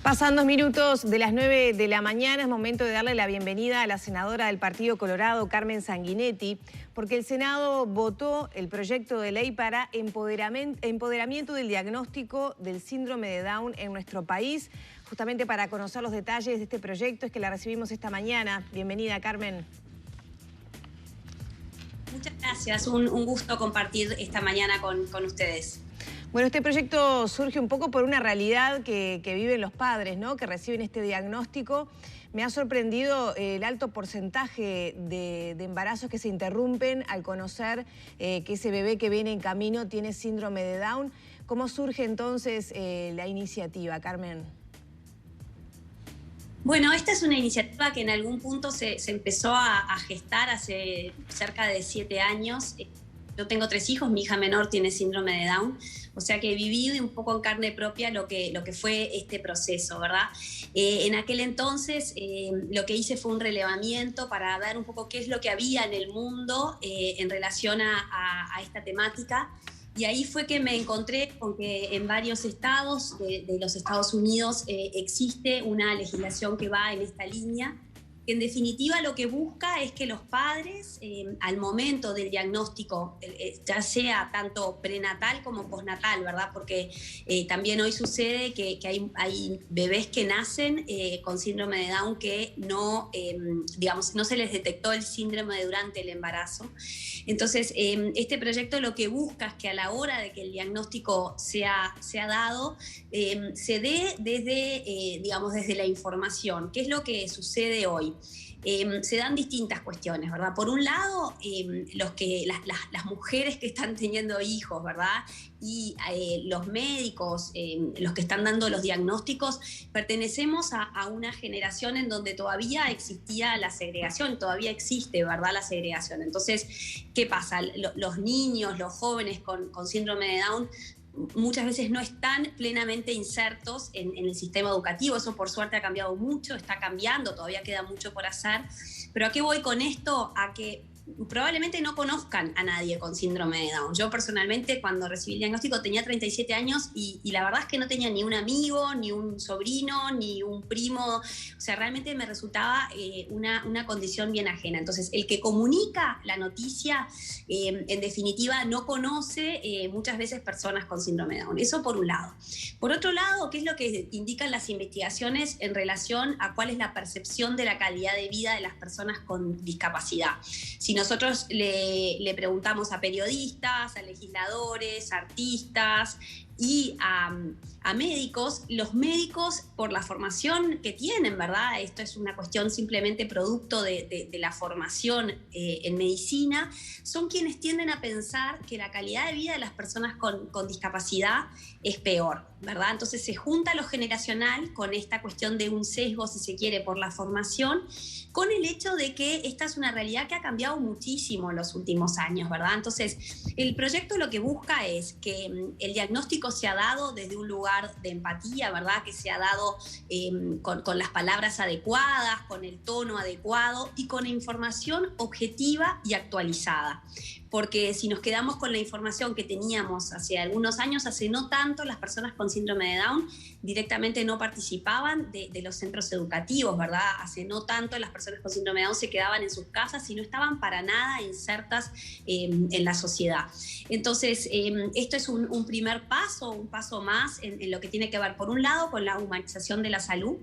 Pasan 2 minutos de las 9 de la mañana, es momento de darle la bienvenida a la senadora del Partido Colorado, Carmen Sanguinetti, porque el Senado votó el proyecto de ley para empoderamiento del diagnóstico del síndrome de Down en nuestro país. Justamente para conocer los detalles de este proyecto es que la recibimos esta mañana. Bienvenida, Carmen. Muchas gracias, un gusto compartir esta mañana con ustedes. Bueno, este proyecto surge un poco por una realidad que viven los padres, ¿no?, que reciben este diagnóstico. Me ha sorprendido el alto porcentaje de embarazos que se interrumpen al conocer que ese bebé que viene en camino tiene síndrome de Down. ¿Cómo surge entonces la iniciativa, Carmen? Bueno, esta es una iniciativa que en algún punto se empezó a gestar hace cerca de 7 años. Yo tengo 3 hijos, mi hija menor tiene síndrome de Down, o sea que he vivido un poco en carne propia lo que fue este proceso, ¿verdad? En aquel entonces lo que hice fue un relevamiento para ver un poco qué es lo que había en el mundo en relación a esta temática. Y ahí fue que me encontré con que en varios estados de los Estados Unidos existe una legislación que va en esta línea. En definitiva, lo que busca es que los padres, al momento del diagnóstico, ya sea tanto prenatal como postnatal, ¿verdad? Porque también hoy sucede que hay bebés que nacen con síndrome de Down que no, digamos, no se les detectó el síndrome durante el embarazo. Entonces, este proyecto lo que busca es que a la hora de que el diagnóstico sea dado, se dé desde, digamos, desde la información. ¿Qué es lo que sucede hoy? Se dan distintas cuestiones, ¿verdad? Por un lado, las mujeres que están teniendo hijos, ¿verdad? Y los médicos, los que están dando los diagnósticos, pertenecemos a una generación en donde todavía existía la segregación, todavía existe, ¿verdad?, la segregación. Entonces, ¿qué pasa? Los niños, los jóvenes con síndrome de Down muchas veces no están plenamente insertos en el sistema educativo. Eso por suerte ha cambiado mucho, está cambiando, todavía queda mucho por hacer. Pero ¿a qué voy con esto? A que probablemente no conozcan a nadie con síndrome de Down. Yo personalmente cuando recibí el diagnóstico tenía 37 años y la verdad es que no tenía ni un amigo, ni un sobrino, ni un primo. O sea, realmente me resultaba una condición bien ajena. Entonces, el que comunica la noticia, en definitiva, no conoce muchas veces personas con síndrome de Down. Eso por un lado. Por otro lado, ¿qué es lo que indican las investigaciones en relación a cuál es la percepción de la calidad de vida de las personas con discapacidad? Si nosotros le preguntamos a periodistas, a legisladores, a artistas y a médicos, los médicos, por la formación que tienen, ¿verdad? Esto es una cuestión simplemente producto de la formación en medicina, son quienes tienden a pensar que la calidad de vida de las personas con discapacidad es peor, ¿verdad? Entonces se junta lo generacional con esta cuestión de un sesgo, si se quiere, por la formación, con el hecho de que esta es una realidad que ha cambiado muchísimo en los últimos años, ¿verdad? Entonces, el proyecto lo que busca es que el diagnóstico sea dado desde un lugar de empatía, ¿verdad? Que sea dado con las palabras adecuadas, con el tono adecuado y con información objetiva y actualizada. Porque si nos quedamos con la información que teníamos hace algunos años, hace no tanto, las personas con síndrome de Down directamente no participaban de los centros educativos, ¿verdad? Hace no tanto las personas con síndrome de Down se quedaban en sus casas y no estaban para nada insertas en la sociedad. Entonces, esto es un primer paso, un paso más en lo que tiene que ver, por un lado, con la humanización de la salud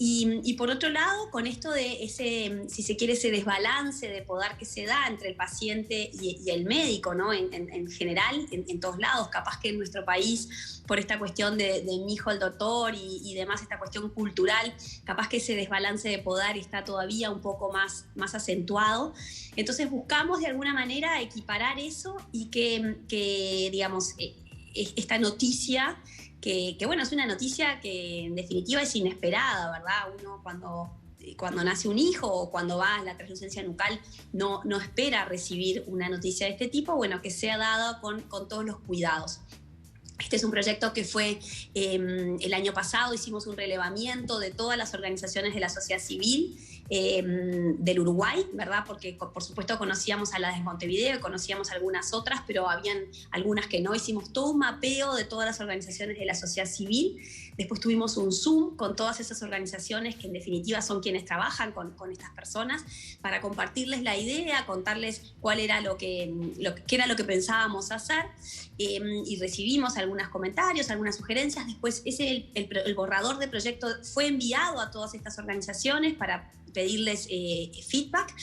y por otro lado, con esto de ese, si se quiere, ese desbalance de poder que se da entre el paciente y el médico, ¿no? En general, en todos lados. Capaz que en nuestro país, por esta cuestión de mi hijo el doctor y demás, esta cuestión cultural, capaz que ese desbalance de poder está todavía un poco más acentuado. Entonces buscamos de alguna manera equiparar eso y que digamos, esta noticia, que bueno, es una noticia que en definitiva es inesperada, ¿verdad? Uno cuando nace un hijo o cuando va a la translucencia nucal no espera recibir una noticia de este tipo, bueno, que sea dada con todos los cuidados. Este es un proyecto que fue el año pasado, hicimos un relevamiento de todas las organizaciones de la sociedad civil del Uruguay, ¿verdad? Porque por supuesto conocíamos a las de Montevideo, conocíamos algunas otras, pero habían algunas que no. Hicimos todo un mapeo de todas las organizaciones de la sociedad civil. Después tuvimos un Zoom con todas esas organizaciones que en definitiva son quienes trabajan con estas personas, para compartirles la idea, contarles cuál era qué era lo que pensábamos hacer, y recibimos algunos comentarios, algunas sugerencias. Después el borrador de proyecto fue enviado a todas estas organizaciones para pedirles feedback.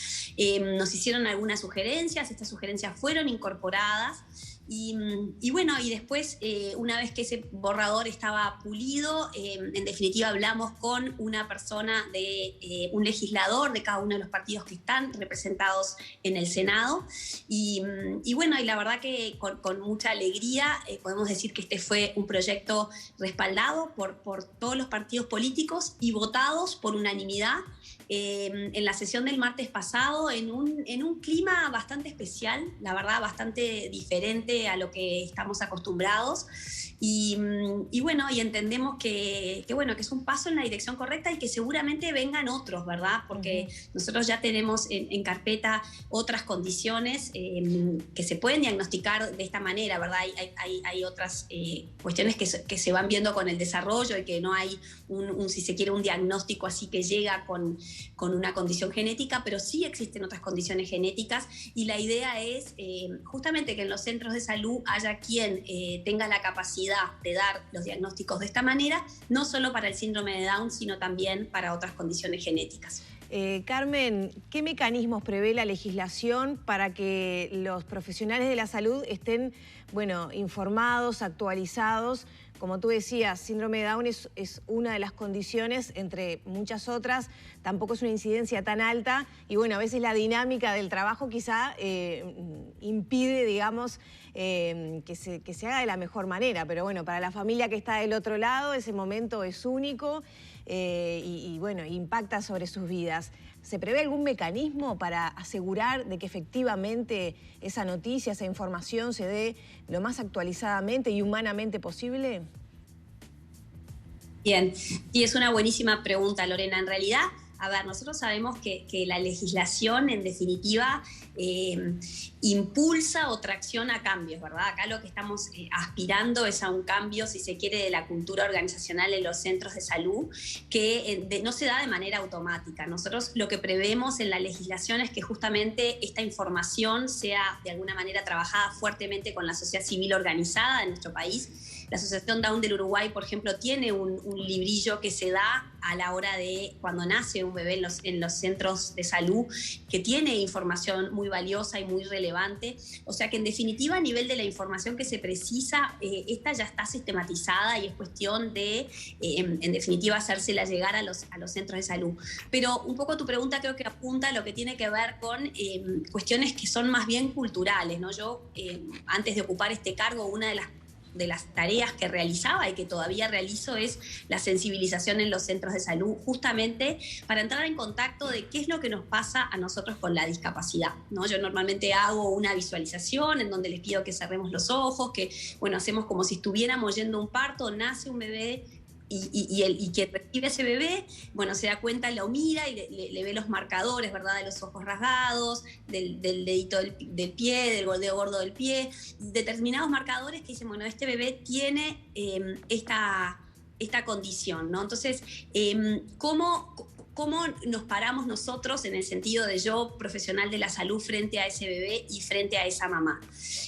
Nos hicieron algunas sugerencias, estas sugerencias fueron incorporadas. Y bueno, y después, una vez que ese borrador estaba pulido, en definitiva hablamos con una persona, un legislador de cada uno de los partidos que están representados en el Senado. Y bueno, y la verdad que con mucha alegría podemos decir que este fue un proyecto respaldado por todos los partidos políticos y votados por unanimidad. En la sesión del martes pasado, en un clima bastante especial, la verdad, bastante diferente a lo que estamos acostumbrados. Y bueno, y entendemos que es un paso en la dirección correcta y que seguramente vengan otros, ¿verdad? Porque nosotros ya tenemos en carpeta otras condiciones que se pueden diagnosticar de esta manera, ¿verdad? Hay otras cuestiones que se van viendo con el desarrollo y que no hay si se quiere, un diagnóstico así que llega con una condición genética, pero sí existen otras condiciones genéticas, y la idea es justamente que en los centros de salud haya quien tenga la capacidad de dar los diagnósticos de esta manera, no solo para el síndrome de Down, sino también para otras condiciones genéticas. Carmen, ¿qué mecanismos prevé la legislación para que los profesionales de la salud estén, informados, actualizados? Como tú decías, síndrome de Down es una de las condiciones, entre muchas otras. Tampoco es una incidencia tan alta y a veces la dinámica del trabajo quizá impide, digamos, que se haga de la mejor manera. Pero para la familia que está del otro lado, ese momento es único y impacta sobre sus vidas. ¿Se prevé algún mecanismo para asegurar de que efectivamente esa noticia, esa información se dé lo más actualizadamente y humanamente posible? Bien, y es una buenísima pregunta, Lorena. En realidad, nosotros sabemos que la legislación, en definitiva, impulsa o tracciona cambios, ¿verdad? Acá lo que estamos aspirando es a un cambio, si se quiere, de la cultura organizacional en los centros de salud, que no se da de manera automática. Nosotros lo que prevemos en la legislación es que justamente esta información sea de alguna manera trabajada fuertemente con la sociedad civil organizada de nuestro país. La Asociación Down del Uruguay, por ejemplo, tiene un librillo que se da a la hora de cuando nace un bebé en los centros de salud, que tiene información muy valiosa y muy relevante. O sea que en definitiva, a nivel de la información que se precisa, esta ya está sistematizada y es cuestión de, en definitiva, hacérsela llegar a los centros de salud. Pero un poco tu pregunta creo que apunta a lo que tiene que ver con cuestiones que son más bien culturales, ¿no? Yo, antes de ocupar este cargo, una de las tareas que realizaba y que todavía realizo es la sensibilización en los centros de salud, justamente para entrar en contacto de qué es lo que nos pasa a nosotros con la discapacidad, ¿no? Yo normalmente hago una visualización en donde les pido que cerremos los ojos, que hacemos como si estuviéramos yendo a un parto, nace un bebé, y quien recibe ese bebé, se da cuenta, lo mira y le ve los marcadores, ¿verdad? De los ojos rasgados, del dedito del pie, del dedo gordo del pie, determinados marcadores que dicen, este bebé tiene esta condición, ¿no? Entonces, ¿cómo nos paramos nosotros en el sentido de yo, profesional de la salud, frente a ese bebé y frente a esa mamá?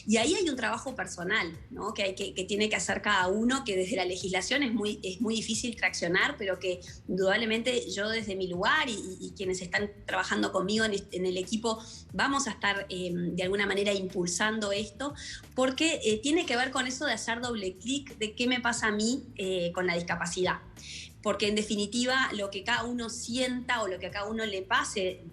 Y ahí hay un trabajo personal, ¿no? que tiene que hacer cada uno, que desde la legislación es muy difícil traccionar, pero que indudablemente yo desde mi lugar y quienes están trabajando conmigo en el equipo vamos a estar de alguna manera impulsando esto, porque tiene que ver con eso de hacer doble clic de qué me pasa a mí con la discapacidad. Porque en definitiva lo que cada uno sienta o lo que a cada uno le pase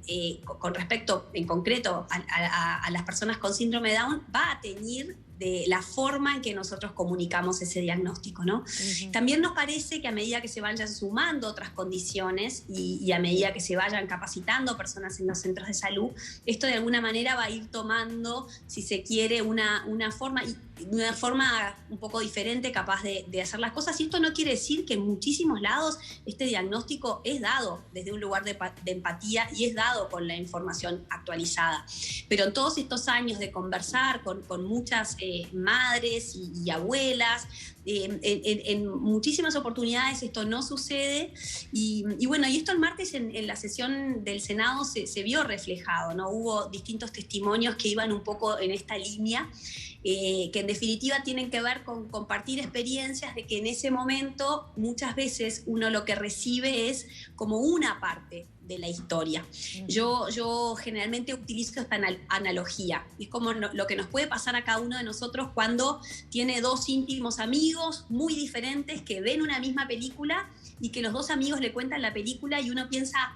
con respecto en concreto a las personas con síndrome de Down va a teñir de la forma en que nosotros comunicamos ese diagnóstico, ¿no? También nos parece que a medida que se vayan sumando otras condiciones y a medida que se vayan capacitando personas en los centros de salud, esto de alguna manera va a ir tomando, si se quiere, una forma. de una forma un poco diferente, capaz de hacer las cosas. Y esto no quiere decir que en muchísimos lados este diagnóstico es dado desde un lugar de empatía y es dado con la información actualizada. Pero en todos estos años de conversar con muchas madres y abuelas, en muchísimas oportunidades esto no sucede. Y bueno, y esto el martes en la sesión del Senado se vio reflejado, ¿no? Hubo distintos testimonios que iban un poco en esta línea, que en definitiva tienen que ver con compartir experiencias de que en ese momento muchas veces uno lo que recibe es como una parte de la historia. Yo generalmente utilizo esta analogía. Es como lo que nos puede pasar a cada uno de nosotros cuando tiene dos íntimos amigos muy diferentes que ven una misma película y que los dos amigos le cuentan la película y uno piensa,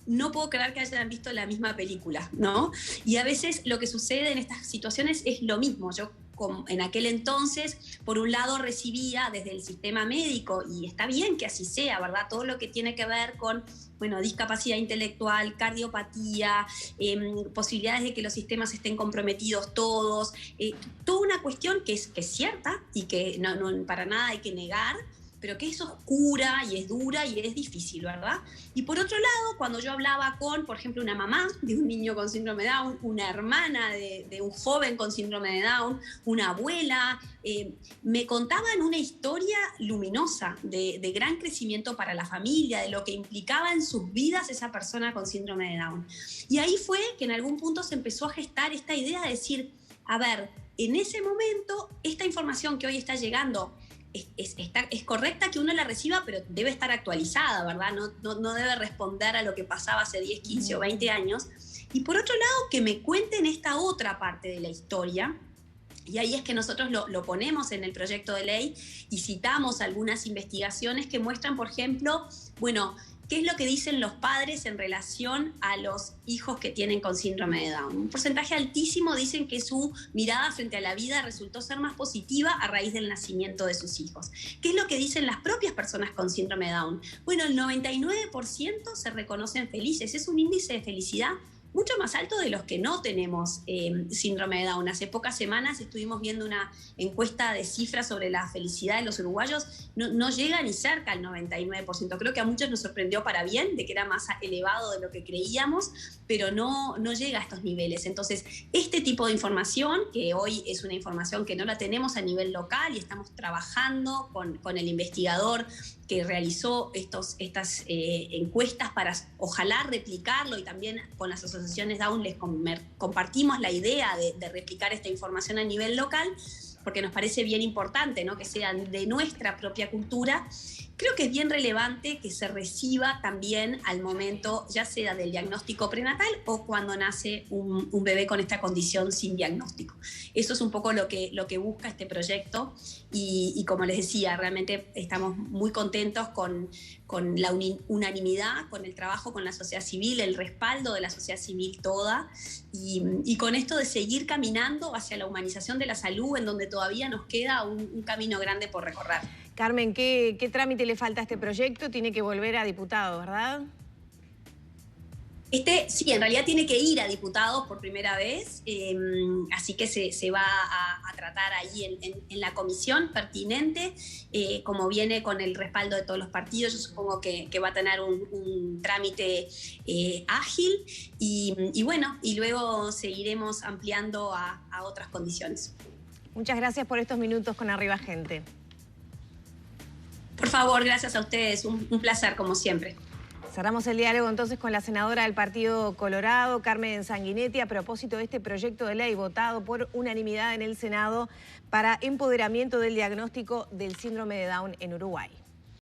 no puedo creer que hayan visto la misma película, ¿no? Y a veces lo que sucede en estas situaciones es lo mismo. Yo en aquel entonces, por un lado recibía desde el sistema médico, y está bien que así sea, ¿verdad? Todo lo que tiene que ver con, bueno, discapacidad intelectual, cardiopatía, posibilidades de que los sistemas estén comprometidos todos, toda una cuestión que es cierta y que no para nada hay que negar, pero que es oscura y es dura y es difícil, ¿verdad? Y por otro lado, cuando yo hablaba con, por ejemplo, una mamá de un niño con síndrome de Down, una hermana de un joven con síndrome de Down, una abuela, me contaban una historia luminosa de gran crecimiento para la familia, de lo que implicaba en sus vidas esa persona con síndrome de Down. Y ahí fue que en algún punto se empezó a gestar esta idea de decir, a ver, en ese momento, esta información que hoy está llegando, es correcta que uno la reciba, pero debe estar actualizada, ¿verdad? No debe responder a lo que pasaba hace 10, 15 o 20 años. Y por otro lado, que me cuenten esta otra parte de la historia. Y ahí es que nosotros lo ponemos en el proyecto de ley y citamos algunas investigaciones que muestran, por ejemplo, bueno, ¿qué es lo que dicen los padres en relación a los hijos que tienen con síndrome de Down? Un porcentaje altísimo dicen que su mirada frente a la vida resultó ser más positiva a raíz del nacimiento de sus hijos. ¿Qué es lo que dicen las propias personas con síndrome de Down? Bueno, el 99% se reconocen felices. Es un índice de felicidad mucho más alto de los que no tenemos síndrome de Down. Hace pocas semanas estuvimos viendo una encuesta de cifras sobre la felicidad de los uruguayos, no llega ni cerca al 99%. Creo que a muchos nos sorprendió para bien, de que era más elevado de lo que creíamos, pero no llega a estos niveles. Entonces, este tipo de información, que hoy es una información que no la tenemos a nivel local y estamos trabajando con el investigador que realizó estas encuestas para ojalá replicarlo, y también con las asociaciones Down les compartimos la idea de replicar esta información a nivel local, porque nos parece bien importante, ¿no?, que sea de nuestra propia cultura. Creo que es bien relevante que se reciba también al momento, ya sea del diagnóstico prenatal o cuando nace un bebé con esta condición sin diagnóstico. Eso es un poco lo que busca este proyecto y como les decía, realmente estamos muy contentos con la unanimidad, con el trabajo con la sociedad civil, el respaldo de la sociedad civil toda y con esto de seguir caminando hacia la humanización de la salud, en donde todavía nos queda un camino grande por recorrer. Carmen, ¿qué trámite le falta a este proyecto? Tiene que volver a diputados, ¿verdad? Sí, en realidad tiene que ir a diputados por primera vez, así que se va a tratar ahí en la comisión pertinente, como viene con el respaldo de todos los partidos. Yo supongo que va a tener un trámite ágil y bueno, y luego seguiremos ampliando a otras condiciones. Muchas gracias por estos minutos con Arriba Gente. Por favor, gracias a ustedes, un placer como siempre. Cerramos el diálogo entonces con la senadora del Partido Colorado, Carmen Sanguinetti, a propósito de este proyecto de ley votado por unanimidad en el Senado para empoderamiento del diagnóstico del síndrome de Down en Uruguay.